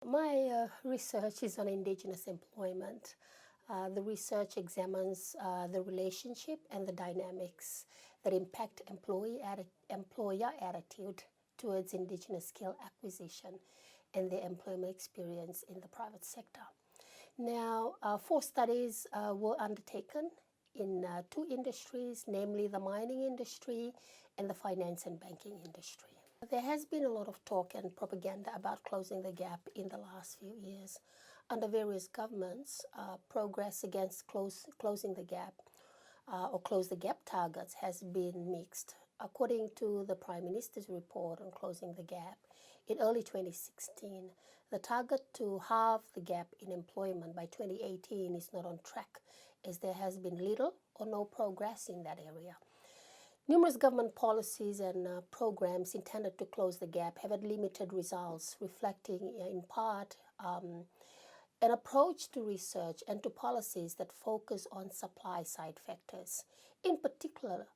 My research is on indigenous employment. The research examines the relationship and the dynamics that impact employer attitude towards indigenous skill acquisition and their employment experience in the private sector. Now, 4 studies were undertaken in 2 industries, namely the mining industry and the finance and banking industry. There has been a lot of talk and propaganda about closing the gap in the last few years. Under various governments, progress against closing the gap or close the gap targets has been mixed. According to the Prime Minister's report on closing the gap, in early 2016, the target to halve the gap in employment by 2018 is not on track, as there has been little or no progress in that area. Numerous government policies and programs intended to close the gap have had limited results, reflecting in part an approach to research and to policies that focus on supply-side factors, in particular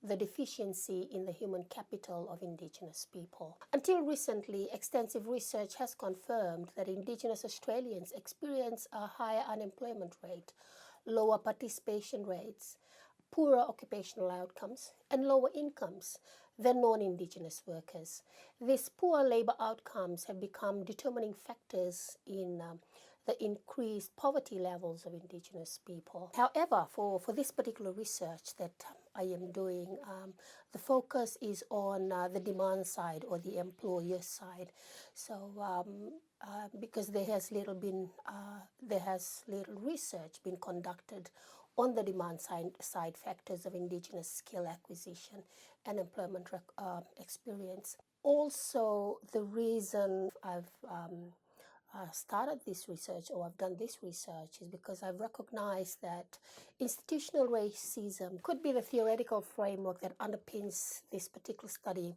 the deficiency in the human capital of Indigenous people. Until recently, extensive research has confirmed that Indigenous Australians experience a higher unemployment rate, lower participation rates, poorer occupational outcomes, and lower incomes than non-Indigenous workers. These poor labour outcomes have become determining factors in the increased poverty levels of Indigenous people. However, for this particular research that I am doing, the focus is on the demand side or the employer side. So because there has little research been conducted on the demand side factors of Indigenous skill acquisition and employment experience. Also, the reason I've started this research, or I've done this research, is because I've recognized that institutional racism could be the theoretical framework that underpins this particular study.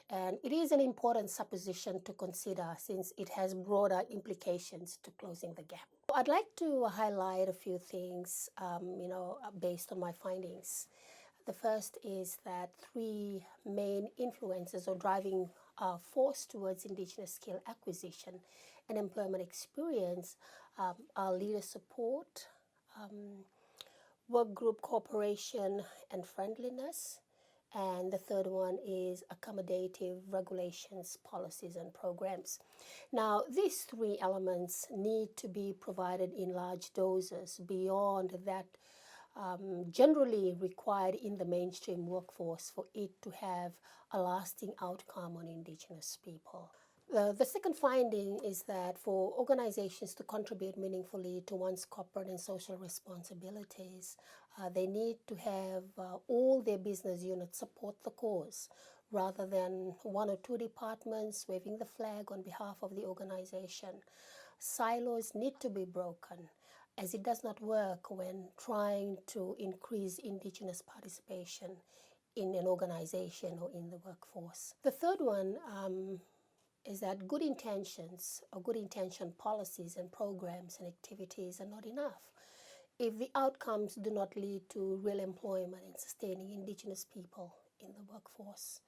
And it is an important supposition to consider since it has broader implications to closing the gap. I'd like to highlight a few things, based on my findings. The first is that 3 main influences or driving force towards Indigenous skill acquisition and employment experience are leader support, work group cooperation and friendliness, and the third one is accommodative regulations, policies, and programs. Now, these 3 elements need to be provided in large doses beyond that generally required in the mainstream workforce for it to have a lasting outcome on Indigenous people. The second finding is that for organizations to contribute meaningfully to one's corporate and social responsibilities, they need to have all their business units support the cause rather than 1 or 2 departments waving the flag on behalf of the organization. Silos need to be broken, as it does not work when trying to increase Indigenous participation in an organization or in the workforce. The third one is that good intentions or good intention policies and programs and activities are not enough if the outcomes do not lead to real employment and sustaining Indigenous people in the workforce.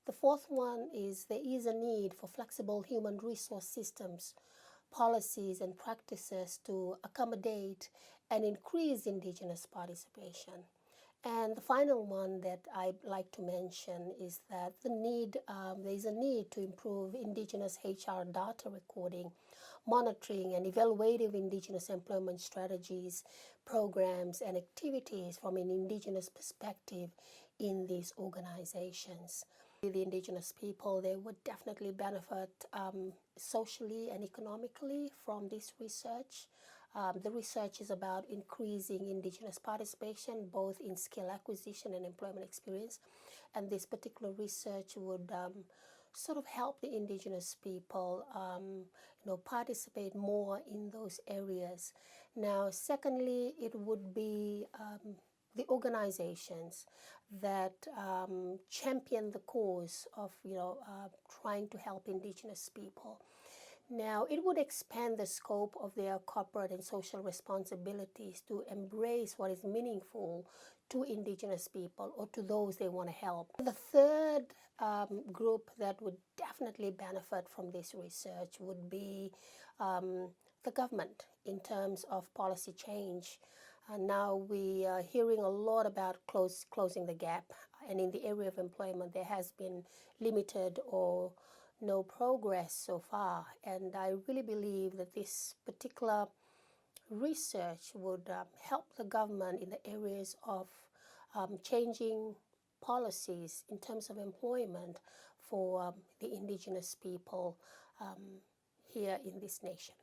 The fourth one is there is a need for flexible human resource systems, policies and practices to accommodate and increase Indigenous participation. And the final one that I'd like to mention is that there is a need to improve Indigenous HR data recording, monitoring and evaluative Indigenous employment strategies, programs and activities from an Indigenous perspective in these organizations. The Indigenous people, they would definitely benefit socially and economically from this research. The research is about increasing Indigenous participation, both in skill acquisition and employment experience. And this particular research would sort of help the Indigenous people, participate more in those areas. Now, secondly, it would be the organizations that champion the cause of, trying to help Indigenous people. Now, it would expand the scope of their corporate and social responsibilities to embrace what is meaningful to indigenous people or to those they want to help. The third group that would definitely benefit from this research would be the government in terms of policy change. Now we are hearing a lot about closing the gap, and in the area of employment, there has been limited or no progress so far. And I really believe that this particular research would help the government in the areas of changing policies in terms of employment for the indigenous people here in this nation.